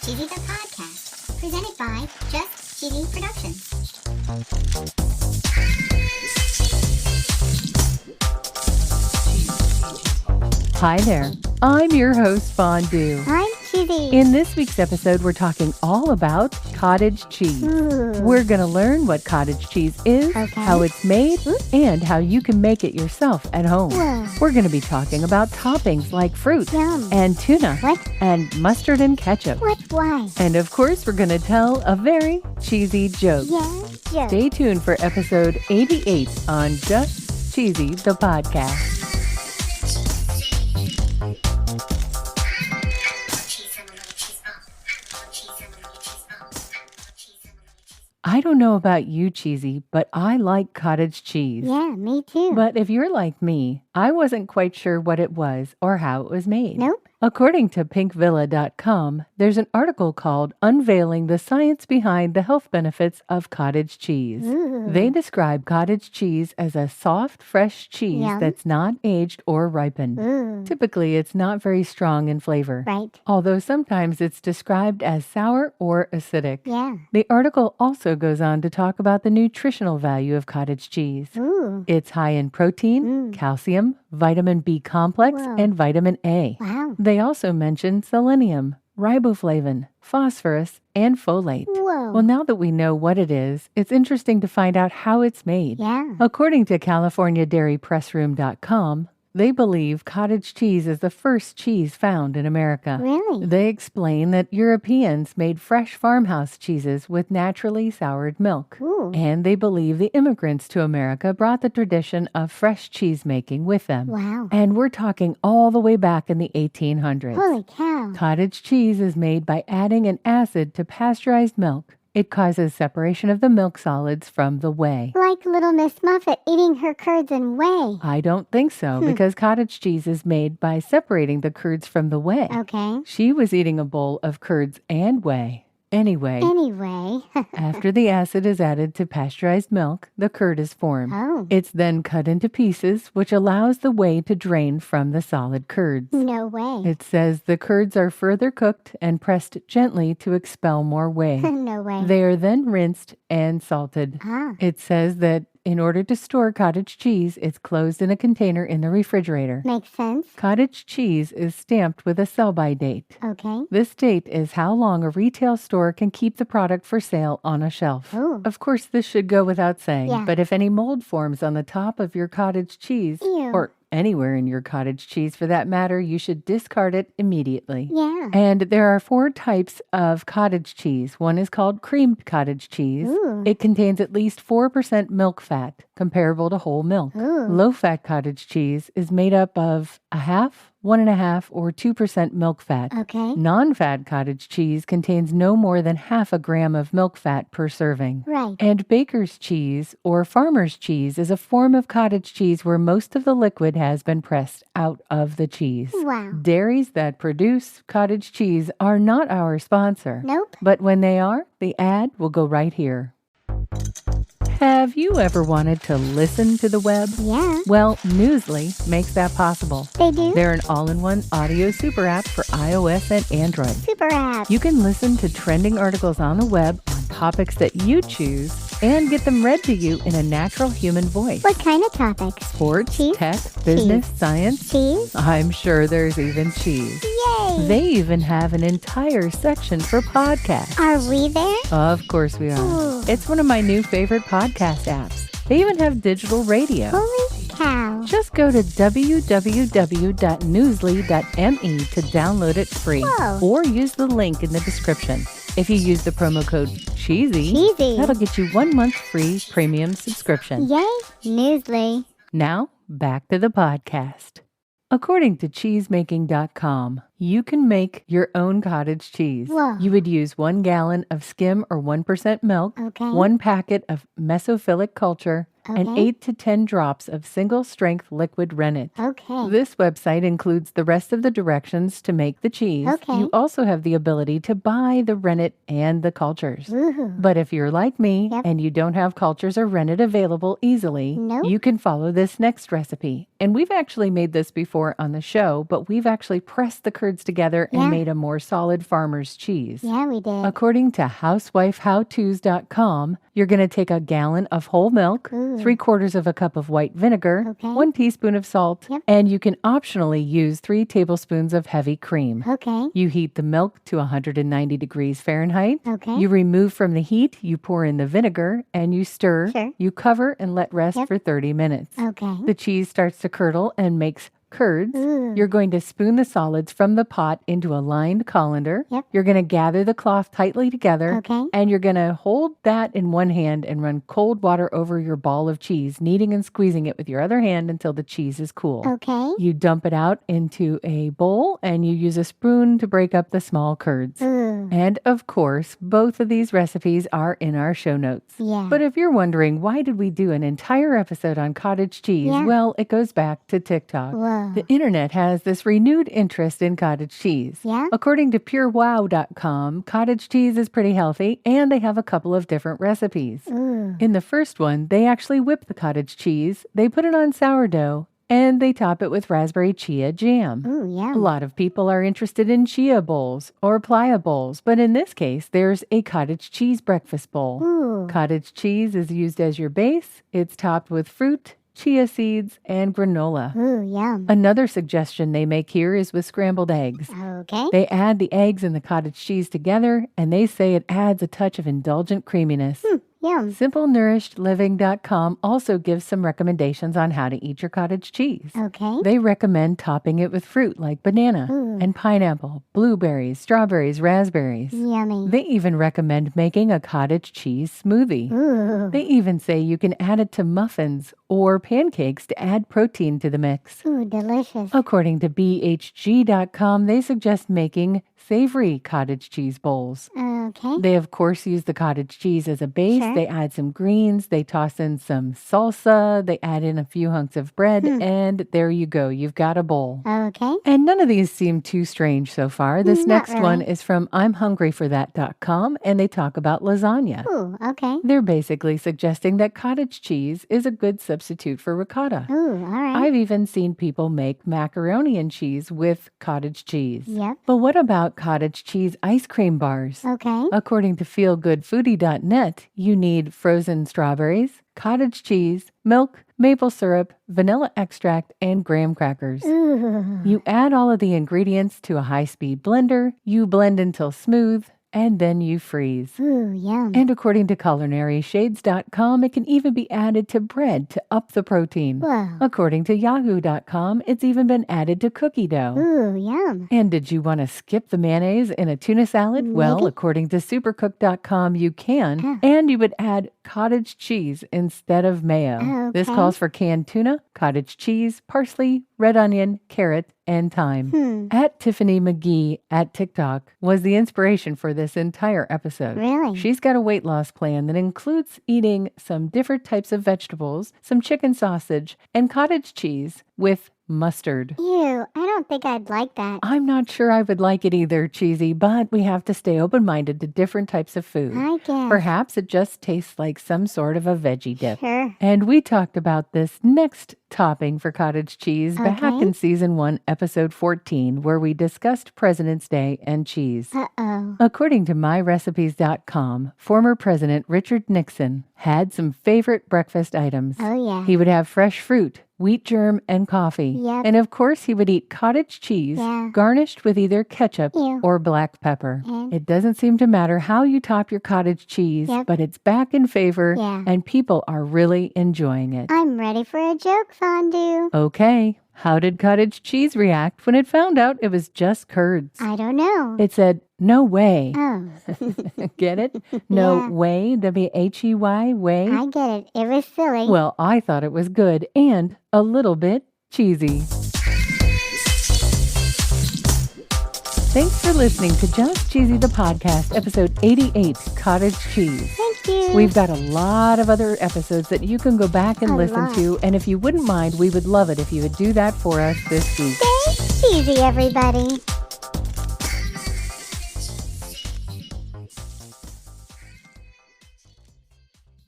Cheesy the Podcast, presented by Just Cheesy Productions. Hi there, I'm your host, Fondue. I'm Cheesy. In this week's episode, we're talking all about cottage cheese. Ooh. We're going to learn what cottage cheese is, how it's made, and how you can make it yourself at home. Whoa. We're going to be talking about toppings like fruit Yum. and tuna What? and mustard and ketchup. What? Why? And of course, we're going to tell a very cheesy joke. Yeah. Stay tuned for episode 88 on Just Cheesy, the podcast. I don't know about you, Cheesy, but I like cottage cheese. Yeah, me too. But if you're like me, I wasn't quite sure what it was or how it was made. Nope. According to pinkvilla.com, there's an article called Unveiling the Science Behind the Health Benefits of Cottage Cheese. Ooh. They describe cottage cheese as a soft, fresh cheese Yum. that's not aged or ripened. Ooh. Typically, it's not very strong in flavor. Right. Although sometimes it's described as sour or acidic. Yeah. The article also goes on to talk about the nutritional value of cottage cheese. Ooh. It's high in protein, calcium, vitamin B complex, Whoa. and vitamin A. Wow. They also mention selenium, riboflavin, phosphorus, and folate. Whoa. Well, now that we know what it is, it's interesting to find out how it's made. Yeah. According to CaliforniaDairyPressroom.com, they believe cottage cheese is the first cheese found in America. Really? They explain that Europeans made fresh farmhouse cheeses with naturally soured milk. Ooh. And they believe the immigrants to America brought the tradition of fresh cheese making with them. Wow. And we're talking all the way back in the 1800s. Holy cow. Cottage cheese is made by adding an acid to pasteurized milk. It causes separation of the milk solids from the whey. Like Little Miss Muffet eating her curds and whey. I don't think so, because cottage cheese is made by separating the curds from the whey. Okay. She was eating a bowl of curds and whey. Anyway, after the acid is added to pasteurized milk, the curd is formed. Oh. It's then cut into pieces, which allows the whey to drain from the solid curds. No way. It says the curds are further cooked and pressed gently to expel more whey. No way. They are then rinsed and salted. Ah. It says that in order to store cottage cheese, it's closed in a container in the refrigerator. Makes sense. Cottage cheese is stamped with a sell-by date. Okay. This date is how long a retail store can keep the product for sale on a shelf. Ooh. Of course, this should go without saying, Yeah. but if any mold forms on the top of your cottage cheese, Ew. or anywhere in your cottage cheese for that matter, you should discard it immediately. Yeah. And there are 4 types of cottage cheese. One is called creamed cottage cheese. Ooh. It contains at least 4% milk fat, comparable to whole milk. Ooh. Low-fat cottage cheese is made up of a half, 1.5, or 2% milk fat. Okay. Non-fat cottage cheese contains no more than half a gram of milk fat per serving. Right. And baker's cheese or farmer's cheese is a form of cottage cheese where most of the liquid has been pressed out of the cheese. Wow. Dairies that produce cottage cheese are not our sponsor. Nope. But when they are, the ad will go right here. Have you ever wanted to listen to the web? Yeah. Well, Newsly makes that possible. They do? They're an all-in-one audio super app for iOS and Android. Super app. You can listen to trending articles on the web on topics that you choose and get them read to you in a natural human voice. What kind of topics? Sports, Cheese? tech, business, science. Cheese? I'm sure there's even cheese. Yay! They even have an entire section for podcasts. Are we there? Of course we are. Ooh. It's one of my new favorite podcast apps. They even have digital radio. Holy cow. Just go to www.newsly.me to download it free. Whoa. Or use the link in the description. If you use the promo code CHEESY, that'll get you 1 month free premium subscription. Yay, Newsly. Now, back to the podcast. According to cheesemaking.com, you can make your own cottage cheese. Whoa. You would use 1 gallon of skim or 1% milk, Okay. 1 packet of mesophilic culture, and Okay. 8 to 10 drops of single-strength liquid rennet. Okay. This website includes the rest of the directions to make the cheese. Okay. You also have the ability to buy the rennet and the cultures. Woohoo. But if you're like me Yep. and you don't have cultures or rennet available easily, Nope. you can follow this next recipe And we've actually made this before on the show, but we've actually pressed the curds together and made a more solid farmer's cheese. Yeah, we did. According to housewifehowtos.com, you're going to take a gallon of whole milk, 3/4 of a cup of white vinegar, 1 teaspoon of salt, and you can optionally use 3 tablespoons of heavy cream. Okay. You heat the milk to 190 degrees Fahrenheit. Okay. You remove from the heat, you pour in the vinegar, and you stir. Sure. You cover and let rest for 30 minutes. Okay. The cheese starts to curdle and makes curds. You're going to spoon the solids from the pot into a lined colander. You're going to gather the cloth tightly together. And you're going to hold that in one hand and run cold water over your ball of cheese, kneading and squeezing it with your other hand until the cheese is cool. Okay. You dump it out into a bowl and you use a spoon to break up the small curds. And of course, both of these recipes are in our show notes. But if you're wondering, why did we do an entire episode on cottage cheese? Well, it goes back to TikTok. The internet has this renewed interest in cottage cheese. According to purewow.com, cottage cheese is pretty healthy and they have a couple of different recipes. In the first one, they actually whip the cottage cheese, they put it on sourdough, and they top it with raspberry chia jam. A lot of people are interested in chia bowls or playa bowls, but in this case, there's a cottage cheese breakfast bowl. Cottage cheese is used as your base. It's topped with fruit, chia seeds, and granola. Yum. Another suggestion they make here is with scrambled eggs. Okay. They add the eggs and the cottage cheese together, and they say it adds a touch of indulgent creaminess. Yum. SimpleNourished.living.com also gives some recommendations on how to eat your cottage cheese. Okay. They recommend topping it with fruit like banana and pineapple, blueberries, strawberries, raspberries. Yummy. They even recommend making a cottage cheese smoothie. They even say you can add it to muffins or pancakes to add protein to the mix. Delicious. According to BHG.com, they suggest making savory cottage cheese bowls. Okay. They, of course, use the cottage cheese as a base. They add some greens. They toss in some salsa. They add in a few hunks of bread. And there you go. You've got a bowl. Okay. And none of these seem too strange so far. This Not next really. one is from I'mHungryForThat.com, and they talk about lasagna. Okay. They're basically suggesting that cottage cheese is a good substitute for ricotta. All right. I've even seen people make macaroni and cheese with cottage cheese. Yep. But what about cottage cheese ice cream bars? Okay. According to feelgoodfoodie.net, you need frozen strawberries, cottage cheese, milk, maple syrup, vanilla extract, and graham crackers. You add all of the ingredients to a high-speed blender, you blend until smooth, and then you freeze. Yum. And according to culinaryshades.com, it can even be added to bread to up the protein. Wow. According to yahoo.com, it's even been added to cookie dough. Yum. And did you want to skip the mayonnaise in a tuna salad? Well, according to supercook.com, you can. And you would add cottage cheese instead of mayo. This calls for canned tuna, cottage cheese, parsley, red onion, carrot, and thyme. At Tiffany McGee at TikTok was the inspiration for this entire episode. Really? She's got a weight loss plan that includes eating some different types of vegetables, some chicken sausage, and cottage cheese with mustard. Ew, I don't think I'd like that. I'm not sure I would like it either, Cheesy, but we have to stay open-minded to different types of food. I guess. Perhaps it just tastes like some sort of a veggie dip. Sure. And we talked about this next topping for cottage cheese back in season 1, episode 14, where we discussed President's Day and cheese. According to myrecipes.com, former President Richard Nixon had some favorite breakfast items. He would have fresh fruit, wheat germ, and coffee. And of course, he would eat cottage cheese garnished with either ketchup or black pepper. It doesn't seem to matter how you top your cottage cheese, but it's back in favor and people are really enjoying it. I'm ready for a joke, Fondue. Okay, how did cottage cheese react when it found out it was just curds? I don't know. It said, no way. Oh. Get it? No way, W-H-E-Y, way. I get it. It was silly. Well, I thought it was good and a little bit cheesy. Thanks for listening to Just Cheesy the Podcast, episode 88, Cottage Cheese. Thank you. We've got a lot of other episodes that you can go back and listen to, and if you wouldn't mind, we would love it if you would do that for us this week. Stay cheesy, everybody.